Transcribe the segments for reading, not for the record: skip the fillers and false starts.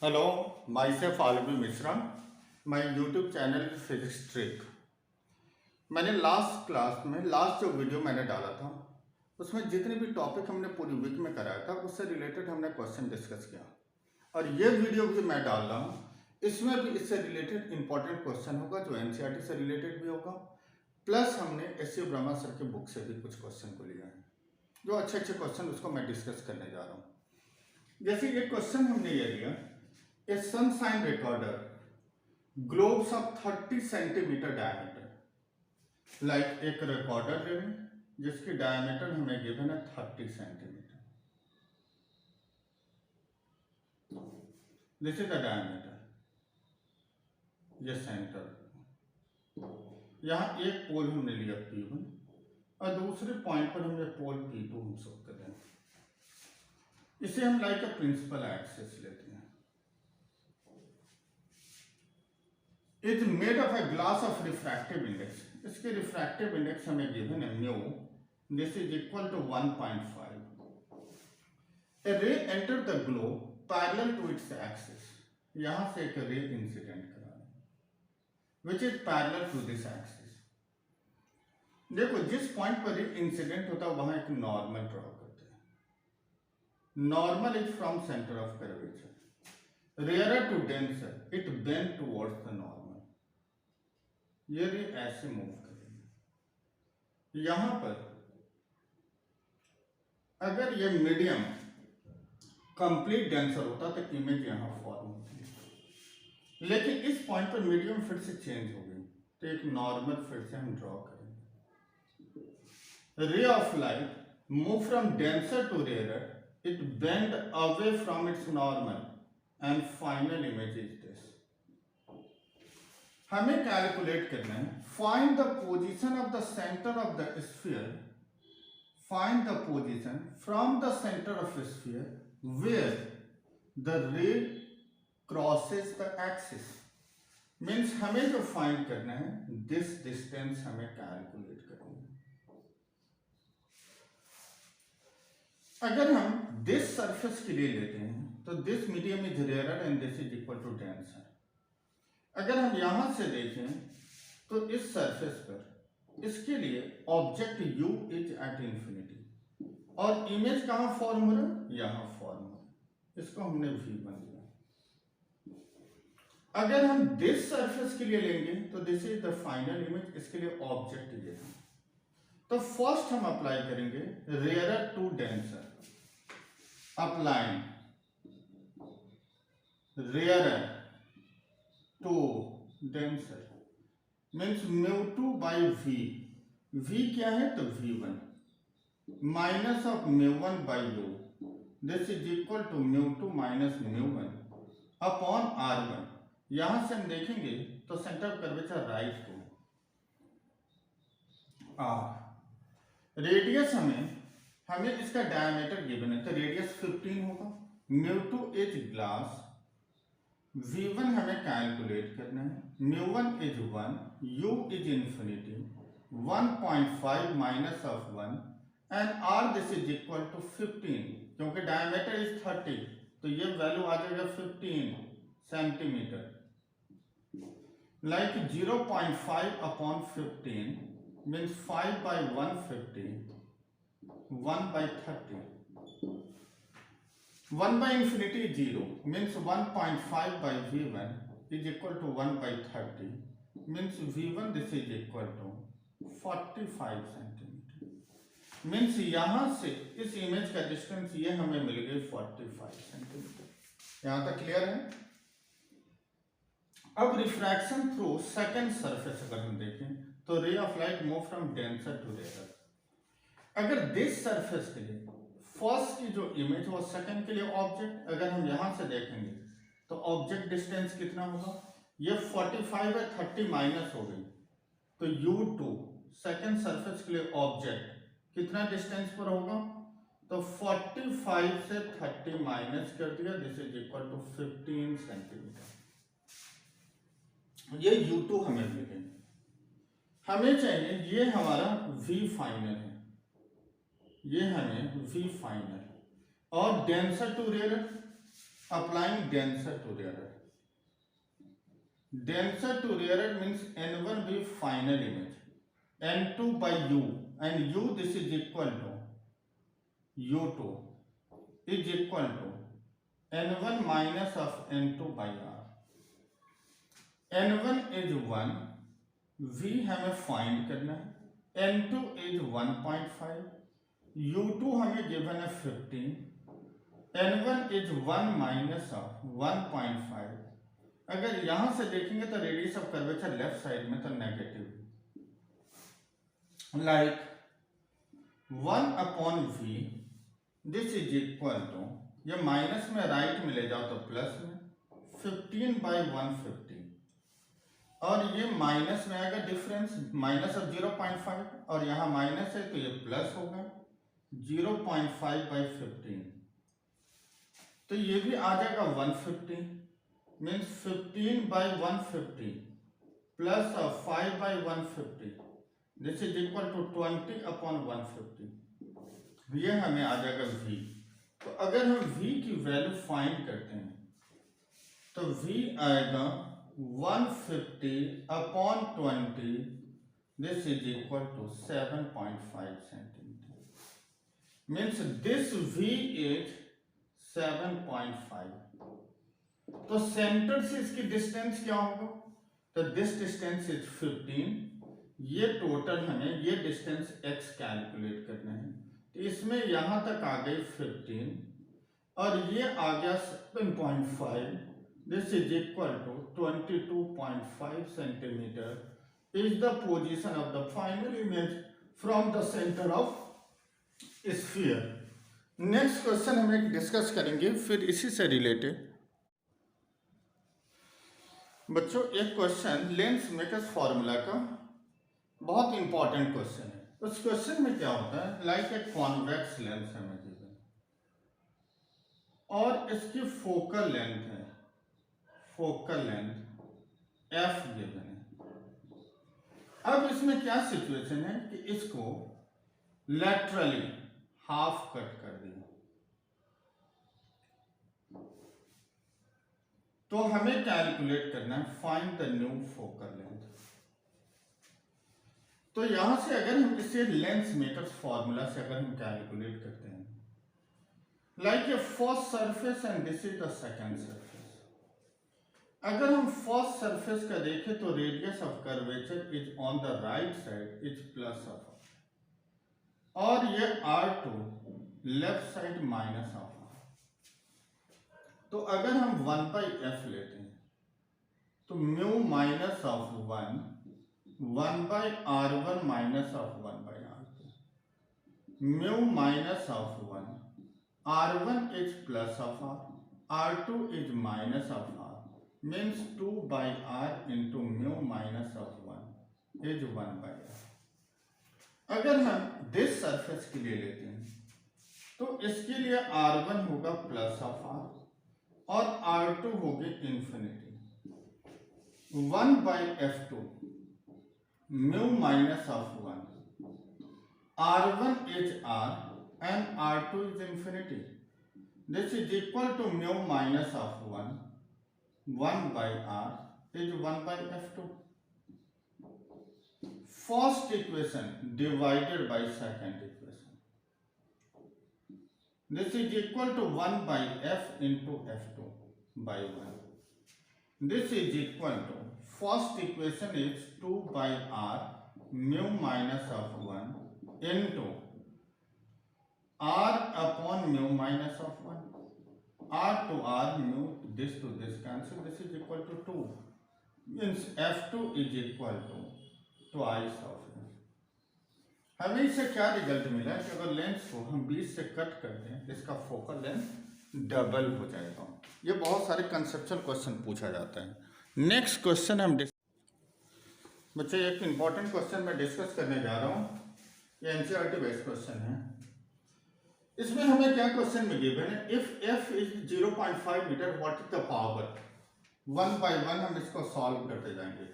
Hello, myself Alvi Mishra. My YouTube channel physics trick. मैंने last class में last जो video मैंने डाला था उसमें जितने भी टॉपिक हमने पूरी वीक में कराया था उससे रिलेटेड हमने क्वेश्चन डिस्कस किया। और ये वीडियो भी मैं डाल रहा हूँ, इसमें भी इससे रिलेटेड इंपॉर्टेंट क्वेश्चन होगा जो एनसीईआरटी से रिलेटेड भी होगा। प्लस हमने एस.सी. ब्रह्मा सर के बुक से भी कुछ क्वेश्चन को लिया है, जो अच्छे अच्छे क्वेश्चन उसको मैं डिस्कस करने जा रहा हूँ। जैसे ये क्वेश्चन हमने ये लिया, a sunshine recorder globes of 30 centimetre diameter. Like एक रिकॉर्डर ले लें जिसकी डायमीटर हमें गिवन है 30 centimetre. This is the diameter, ये सेंटर। यहाँ एक पोल हमने लिया P1 और दूसरे पॉइंट पर हमने पोल P2 हम शो कर रहे हैं। इसे हम लाइक अ प्रिंसिपल एक्सिस लेते हैं। It made of a glass of refractive index. इसके रिफ्रैक्टिव इंडेक्स हमें गिवन है mu, this is equal to 1.5। A ray enter the globe parallel to its axis. यहां से एक रे इंसिडेंट करा है which is parallel to this axis. देखो जिस पॉइंट पर रे इंसिडेंट होता है वहां एक नॉर्मल ड्रॉ करते हैं। Normal is from centre of curvature rarer to denser, it bend towards the normal. ये रे ऐसे मूव करेंगे। यहां पर अगर ये मीडियम कंप्लीट डेंसर होता तो इमेज यहां फॉर्म होती, लेकिन इस पॉइंट पर मीडियम फिर से चेंज हो गई तो एक नॉर्मल फिर से हम ड्रॉ करेंगे। Ray of light move from denser to rarer, it bend away from its normal and final image is this. हमें कैलकुलेट करना है, find the position of the centre of the sphere, find the position from the centre of sphere where the ray crosses the axis. Means हमें जो find करना है this distance हमें calculate करना है। अगर हम दिस सरफेस के लिए लेते हैं तो this medium is rarer and this is equal to denser. अगर हम यहां से देखें तो इस सरफेस पर इसके लिए object u is at infinity और इमेज कहां फॉर्म हो रहा है, यहां फॉर्म हो रहा है। इसको हमने v1 लिया। अगर हम दिस सरफेस के लिए लेंगे तो this is the final image, इसके लिए ऑब्जेक्ट ये है। तो फर्स्ट हम अप्लाई करेंगे rare to denser, applying rare to denser means μ2 by v। v क्या है तो v1 minus of μ1 by u, this is equal to μ2 minus μ1 upon r1। यहां से हम देखेंगे तो सेंटर ऑफ कर्वेचर राइट को r। रेडियस हमें इसका डायमीटर गिवन है तो रेडियस 15 होगा। μ2 इज ग्लास, v1 हमें कैलकुलेट करना है, μ1 is 1, u is infinity 1.5 minus of 1 and r this is equal to 15। क्योंकि डायमीटर इज 30 तो ये वैल्यू आ जाएगा 15 centimetre. Like 0.5 upon 15 means 5 by 150, 1 by 30। 1 by infinity is 0 means 1.5 by v1 is equal to 1 by 30 means v1 this is equal to 45 centimetre. Means यहां से इस image का distance ये हमें मिल गई 45 सेंटीमीटर। यहां तक क्लियर है। अब रिफ्रैक्शन थ्रू सेकंड सरफेस अगर हम देखें तो ray of light move from denser to rarer. अगर दिस सरफेस के लिए फर्स्ट की जो इमेज वो सेकंड के लिए ऑब्जेक्ट, अगर हम यहां से देखेंगे तो ऑब्जेक्ट डिस्टेंस कितना होगा, ये 45 है 30 माइनस हो गई तो u2 सेकंड सरफेस के लिए ऑब्जेक्ट कितना डिस्टेंस पर होगा तो 45 से 30 माइनस कर दिया, this is equal to 15 centimetre. ये u2 हमें मिले। हमें चाहिए ये हमारा v फाइनल है, ये हमें v फाइनल और denser to rarer applying denser to rarer. Denser to rarer means n1 be final image, n2 by u, and u this is equal to u2 is equal to n1 minus of n2 by r. n1 is 1, v हमें find करना है, n2 is 1.5, u2 हमें given है 15, n1 is 1 minus of 1.5. अगर यहां से देखेंगे तो radius of curvature left side में तो negative, like 1 upon v this is equal to, ये माइनस में राइट में ले जाओ तो प्लस में 15 बाई 150, और ये माइनस में आएगा डिफरेंस माइनस ऑफ 0.5, और यहाँ माइनस है तो ये प्लस होगा 0.5 बाई 15, तो ये भी आ जाएगा 150, means 15 by 150 plus of 5 by 150 this is equal to 20 upon 150, ये हमें आ जाएगा v. तो अगर हम v की वैल्यू फाइंड करते हैं तो v आएगा 150 upon 20 this is equal to 7.5 centimetre, means this v is 7.5. तो सेंटर से इसकी डिस्टेंस क्या होगा, तो दिस डिस्टेंस इज 15, ये टोटल हमें ये डिस्टेंस x कैलकुलेट करना है, तो इसमें यहां तक आ गई 15 और ये आ गया 7.5, this is equal to 22.5 centimetre is the position of the final image from the centre of sphere. Next question हम एक डिस्कस करेंगे फिर इसी से रिलेटेड. बच्चों एक क्वेश्चन लेंस मेकर्स फॉर्मूला का बहुत इंपॉर्टेंट क्वेश्चन है. उस क्वेश्चन में क्या होता है, लाइक ए कॉन्वेक्स लेंस हमें गिवन और इसकी फोकल लेंथ है, फोकल लेंथ f गिवन है. अब इसमें क्या सिचुएशन है कि इसको लैटरली हाफ कट कर दिया, तो हमें कैलकुलेट करना है find the new focal length. तो यहां से अगर हम इसे लेंस मेकर्स फॉर्मूला से अगर हम कैलकुलेट करते हैं, like a first surface and this is the second surface. अगर हम फर्स्ट सरफेस का देखें तो radius of curvature is on the right side is plus of, और ये r2 left side minus of. तो अगर हम 1 बाई एफ लेते हैं तो mu minus of 1 by r1 minus of 1 by r2, mu minus of 1, r1 is plus of r2 is minus of r, means 2 by r into mu minus of 1 is 1 by r. अगर हम this surface के लिए लेते हैं तो इसके लिए r1 होगा प्लस ऑफ r और r2 होगी infinity. 1 by f2 mu minus of 1, r1 is r and r2 is infinity, this is equal to mu minus of 1 by r is 1 by f2. First equation divided by second equation, this is equal to 1 by f into f2 by 1. This is equal to first equation is 2 by r mu minus of 1 into r upon mu minus of 1. R to r mu, this to this cancel, this is equal to 2, means f2 is equal to twice of. हमें इससे क्या result मिला कि अगर lens को हम 20 से cut करते हैं इसका फोकल लेंथ डबल हो जाएगा. ये बहुत सारे कंसेप्चुअल क्वेश्चन पूछा जाता है. नेक्स्ट क्वेश्चन हम बच्चे एक इंपॉर्टेंट क्वेश्चन मैं डिस्कस करने जा रहा हूँ. ये एनसीईआरटी बेस्ड क्वेश्चन है. इसमें हमें क्या क्वेश्चन में गिवन है, if F is 0.5 metre what is the power. 1 by 1 हम इसको सॉल्व करते जाएंगे.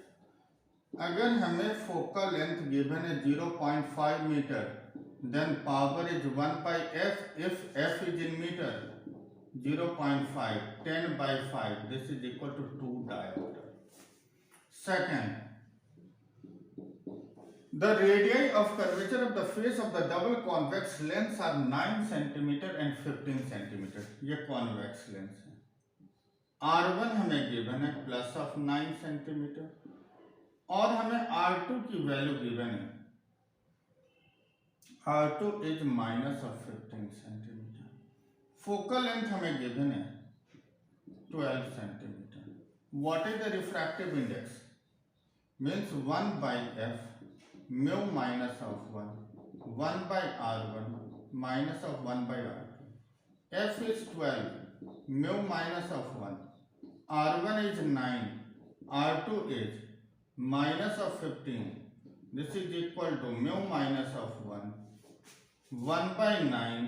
अगर हमें फोकल लेंथ गिवन है 0.5 metre, then power is 1 by F if F is in metre, 0.5, 10/5, this is equal to 2 diameter. Second, the radii of curvature of the face of the double convex lens are 9 centimeter and 15 centimeter. ये convex lens है. R1 हमें given है plus of 9 centimetre और हमें R2 की value given है. R2 is minus of 15 centimetre. Focal length हमें given है 12 centimetre. What is the refractive index? Means 1/f mu minus of 1 by R1 minus of 1 by R2. f is 12, mu minus of 1, R1 is 9, R2 is minus of 15. This is equal to mu minus of 1 by 9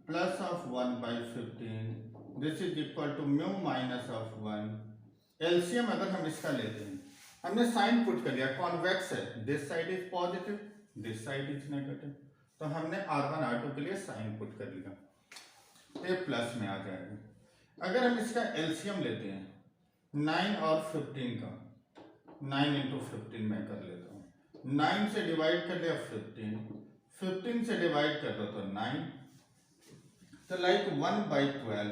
plus of 1 by 15. This is equal to mu minus of 1. LCM अगर हम इसका लेते हैं, हमने sign put कर लिया, convex है, this side is positive, this side is negative, तो हमने R1 R2 के लिए साइन पुट कर लिया, ये प्लस में आ जाएगा. अगर हम इसका एलसीएम लेते हैं 9 और 15 का, 9 इंटू 15 में कर लेता हूँ. 9 से डिवाइड कर लिया 15 से डिवाइड कर दो तो 9, तो लाइक 1/12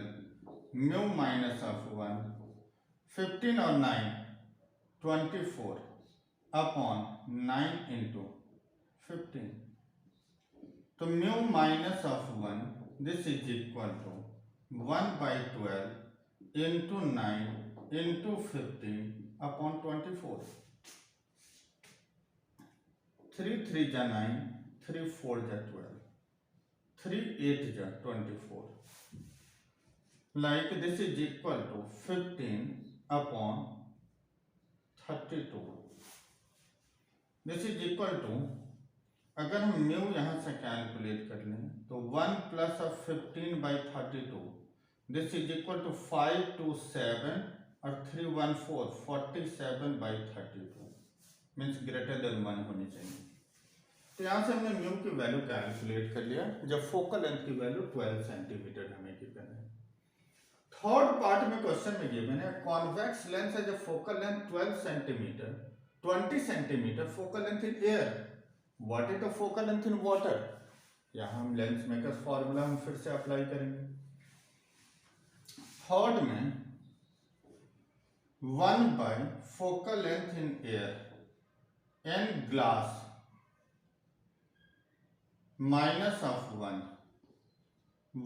म्यू माइनस ऑफ 1, 15 और 9 24 अपॉन 9 इंटू 15, तो mu minus of 1 this is equal to 1/12 into 9 into 15 upon 24. 3 3 जा 9, 3 4 जा 12, 3 8 जा 24. Like this is equal to 15 upon 32. This is equal to, अगर हम म्यू यहाँ से कैलकुलेट कर लें तो 1 plus of 15/32, this is equal to 5 2 7 और 3 1 4 47/32, मीन्स ग्रेटर देन 1 होनी चाहिए. तो यहाँ से हमने म्यू की वैल्यू कैलकुलेट कर लिया, जब फोकल लेंथ की वैल्यू 12 सेंटीमीटर हमें गिवन है. थर्ड पार्ट में क्वेश्चन में गिवन है कॉन्वेक्स लेंस है, जब focal length 12 centimetre, 20 centimetre focal length in air. What is the focal length in water? यहाँ हम लेंस मेकर्स फॉर्मूला हम फिर से अप्लाई करेंगे. थर्ड में 1 by focal length in air n glass minus of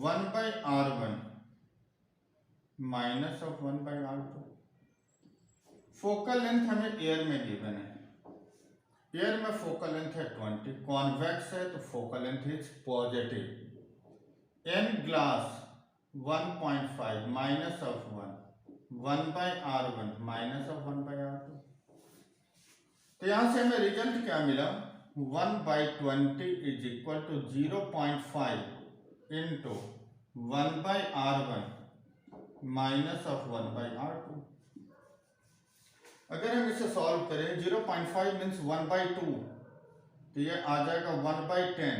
1 by R1 minus of 1 by R2. Focal length हमें air में given है, एयर में फोकल लेंथ है 20, कॉन्वेक्स है तो focal length is positive. N glass 1.5 minus of 1 by R1 minus of 1 by R2. तो यहां से हमें रिजल्ट क्या मिला? 1/20 is equal to 0.5 into 1 by R1 minus of 1 by R2. अगर हम इसे सॉल्व करें 0.5 मीन्स 1/2, तो ये आ जाएगा 1/10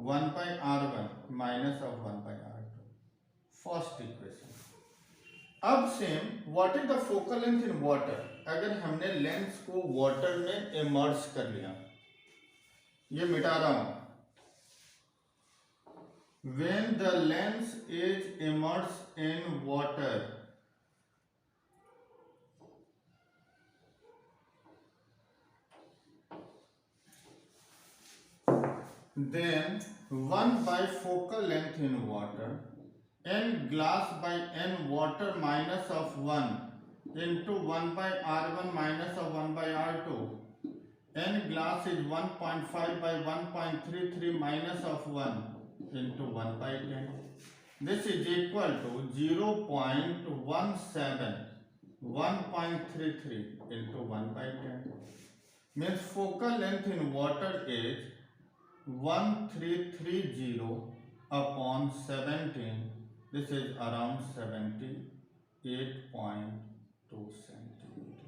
1 by R1 minus of 1 by R2. First equation. अब same what is the focal length in water? अगर हमने लेंस को वाटर में इमर्ज कर लिया, ये मिटा रहा हूं. When the lens is immersed in water, then 1 by focal length in water, n glass by n water minus of 1 into 1 by R1 minus of 1 by R2. N glass is 1.5 by 1.33 minus of 1 into 1/10. This is equal to 0.17 1.33 into 1/10. Means focal length in water is 1330 upon 17. This is around 78.2 centimeter.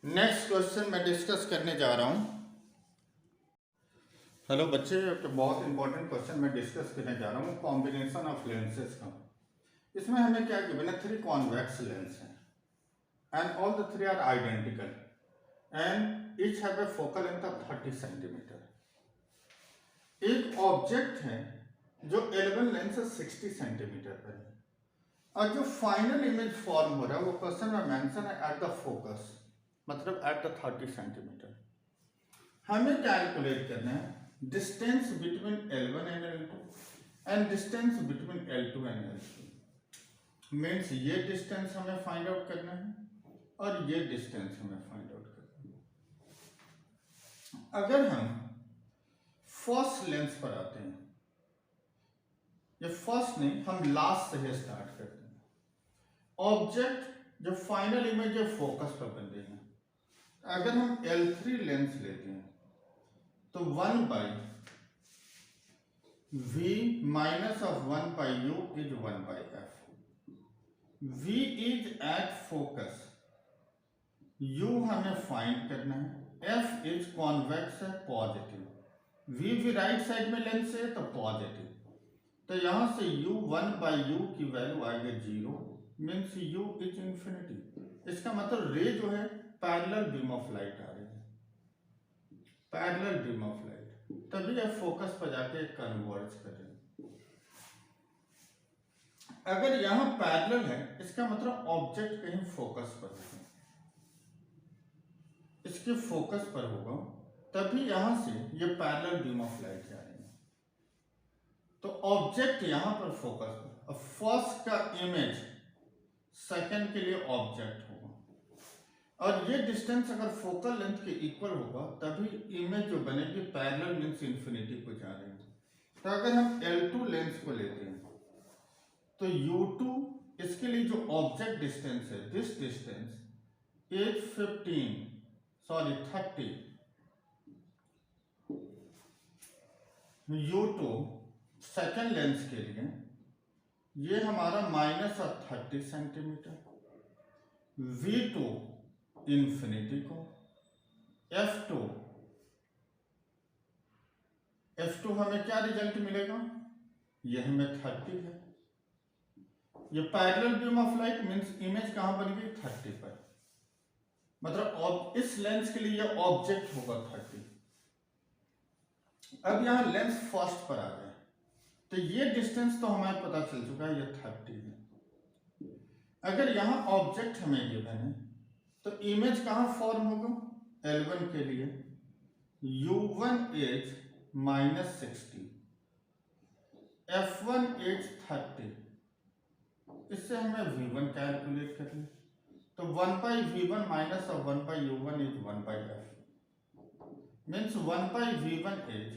Next question मैं discuss करने जा रहा हूं. Hello बच्चे, बहुत important question मैं discuss करने जा रहा हूँ, कॉम्बिनेशन ऑफ लेंसेज का. इसमें हमें क्या गिवन है, 3 कॉन्वेक्स लेंस हैं and all the 3 are identical and each have a focal length of 30 centimetre. एक ऑब्जेक्ट है जो L1 लेंस से 60 सेंटीमीटर पर है और जो फाइनल इमेज फॉर्म हो रहा है वो क्वेश्चन में मेंशन है एट द फोकस, मतलब एट द 30 सेंटीमीटर। हमें कैलकुलेट करना है distance between L1 and L2 and distance between L2 and L3। Means ये डिस्टेंस हमें फाइंड आउट करना है और ये डिस्टेंस हमें फाइंड आउट करना है। अगर हम फर्स्ट लेंस पर आते हैं, ये फर्स्ट नहीं, हम लास्ट से ही स्टार्ट करते हैं। ऑब्जेक्ट जो फाइनल इमेज है फोकस पर बन रही है। अगर हम L3 लेंस लेते हैं तो 1 by V minus of 1 by U is 1 by F। V is at focus, U हमें फाइंड करना है, F इज कॉन्वेक्स है, पॉजिटिव। V भी राइट साइड में लेंस है तो पॉजिटिव, तो यहां से U 1 by U की वैल्यू आएगी 0, मीन्स U इज इंफिनिटी। इसका मतलब रे जो है पैरेलल बीम ऑफ लाइट आ रही है, पैरेलल बीम ऑफ लाइट, तभी यह फोकस पर जाके कन्वर्ज करें। अगर यहां पैरेलल है इसका मतलब ऑब्जेक्ट कहीं फोकस पर है, इसके फोकस पर होगा तभी यहां से ये पैरेलल बीम ऑफ लाइट जा रही है। तो ऑब्जेक्ट यहां पर फोकस पर, अब फर्स्ट का इमेज सेकंड के लिए ऑब्जेक्ट होगा और ये डिस्टेंस अगर फोकल लेंथ के इक्वल होगा तभी इमेज जो बनेगी पैरेलल मींस इंफिनिटी को जा रही है। तो अगर हम L2 लेंस को लेते हैं तो U2 इसके लिए जो ऑब्जेक्ट डिस्टेंस है, this distance is 30 U2 second lens के लिए ये हमारा -30 सेंटीमीटर, V2 इंफिनिटी को, F2 हमें क्या रिजल्ट मिलेगा, ये हमें 30 है। ये parallel beam of light means image कहां बन गई 30 पर, मतलब इस लेंस के लिए ऑब्जेक्ट होगा 30। अब यहां लेंस फर्स्ट पर आ गए तो ये डिस्टेंस तो हमें पता चल चुका है, ये 30 है। अगर यहां ऑब्जेक्ट हमें गिवन है तो इमेज कहां फॉर्म होगा, L1 के लिए U1 इज -60, F1 इज 30, इससे हमें V1 कैलकुलेट कर ले तो 1 by V1 minus of 1 by U1 is 1 by F, means 1 by V1 is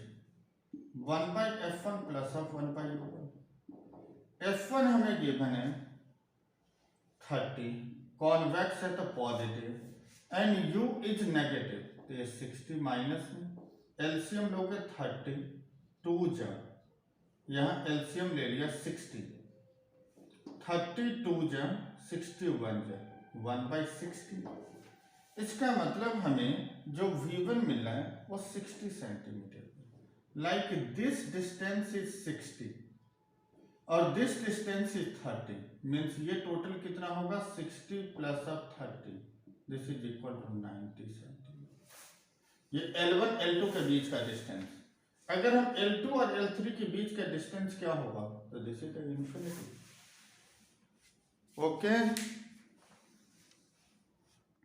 1 by F1 plus of 1 by U1। F1 हमें गिवन है 30, कॉन्वेक्स है तो positive and U is negative, तो ये 60 माइनस में एलसीएम लोगे 30, 2 जा, यहाँ एलसीएम ले लिया 60, 32 जा 61 जा 1 by 60। इसका मतलब हमें जो V1 मिल रहा है वो 60 centimetre, like this distance is 60 और दिस डिस्टेंस इज 30, मीन्स ये टोटल कितना होगा 60 plus of 30, this is equal to 90 centimetre. ये L1 L2 के बीच का डिस्टेंस। अगर हम L2 और L3 के बीच का डिस्टेंस क्या होगा, तो दिस इज इंफिनिटी। ओके।